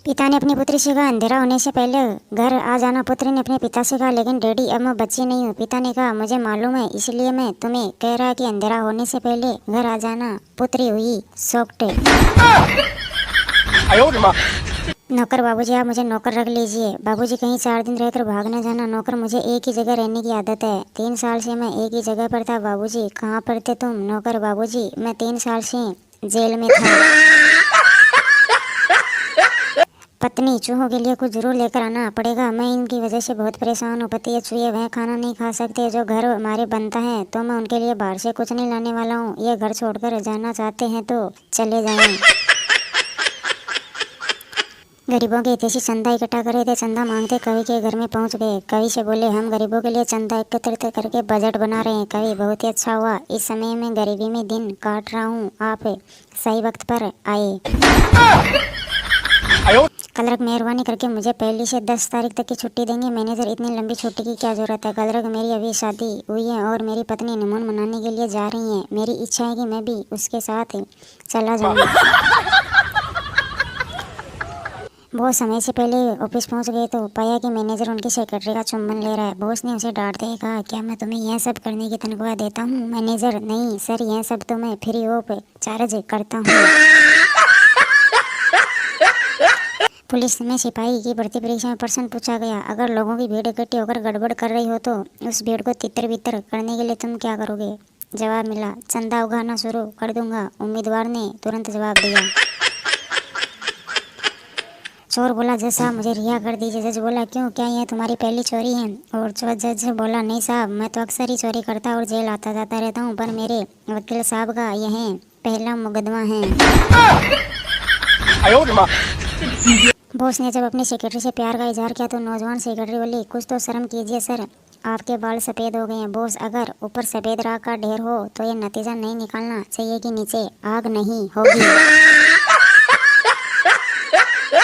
पिता ने अपनी पुत्री से कहा, अंधेरा होने से पहले घर आ जाना। पुत्री ने अपने पिता से कहा, लेकिन डैडी अब मैं बच्ची नहीं हूँ। पिता ने कहा, मुझे मालूम है, इसलिए मैं तुम्हें कह रहा कि अंधेरा होने से पहले घर आ जाना। पुत्री हुई शॉक्ड। नौकर, बाबूजी आप मुझे नौकर रख लीजिए। बाबूजी कहीं 4 दिन रहकर भाग न जाना। नौकर, मुझे एक ही जगह रहने की आदत है। 3 साल से मैं एक ही जगह पर था। बाबूजी, कहाँ पर थे तुम? नौकर, बाबूजी मैं 3 साल से जेल में था। पत्नी, चूहों के लिए कुछ जरूर लेकर आना पड़ेगा, मैं इनकी वजह से बहुत परेशान हूँ। पति, ये चूहे वह खाना नहीं खा सकते जो घर हमारे बनता है, तो मैं उनके लिए बाहर से कुछ नहीं लाने वाला हूँ। ये घर छोड़कर जाना चाहते हैं तो चले जाएं। गरीबों के हितैषी चंदा इकट्ठा करे थे। चंदा मांगते कवि के घर में पहुंच गए। कवि से बोले, हम गरीबों के लिए चंदा एकत्रित करके बजट बना रहे हैं। कवि, बहुत ही अच्छा हुआ, इस समय मैं गरीबी में दिन काट रहा हूँ, आप सही वक्त पर आए। क्लर्क, मेहरबानी करके मुझे पहली से 10 तारीख तक की छुट्टी देंगे। मैनेजर, इतनी लंबी छुट्टी की क्या जरूरत है? क्लर्क, मेरी अभी शादी हुई है और मेरी पत्नी हनीमून मनाने के लिए जा रही है। मेरी इच्छा है कि मैं भी उसके साथ चला जाऊँ। बहुत समय से पहले ऑफिस पहुंच गए तो पाया कि मैनेजर उनकी सेक्रेटरी का चुम्बन ले रहा है। बॉस ने उसे डांटते हुए कहा, क्या मैं तुम्हें यह सब करने की तनख्वाह देता हूँ? मैनेजर, नहीं सर, यह सब तो मैं फ्री ऑफ चार्ज करता हूँ। पुलिस में सिपाही की भर्ती परीक्षा में प्रश्न पूछा गया, अगर लोगों की भीड़ इकट्ठी होकर गड़बड़ कर रही हो तो उस भीड़ को तितर बितर करने के लिए तुम क्या करोगे? जवाब मिला, चंदा उगाना शुरू कर दूंगा। उम्मीदवार ने तुरंत जवाब दिया। चोर बोला, जज साहब मुझे रिहा कर दीजिए। जज बोला, क्यों, क्या यह तुम्हारी पहली चोरी है? और जज बोला, नहीं साहब, मैं तो अक्सर ही चोरी करता और जेल आता जाता रहता हूँ, पर मेरे वकील साहब का यह पहला मुकदमा है। बॉस ने जब अपनी सेक्रेटरी से प्यार का इजहार किया तो नौजवान सेक्रेटरी बोली, कुछ तो शर्म कीजिए सर, आपके बाल सफ़ेद हो गए हैं। बॉस, अगर ऊपर सफ़ेद राख का ढेर हो तो यह नतीजा नहीं निकालना चाहिए कि नीचे आग नहीं होगी।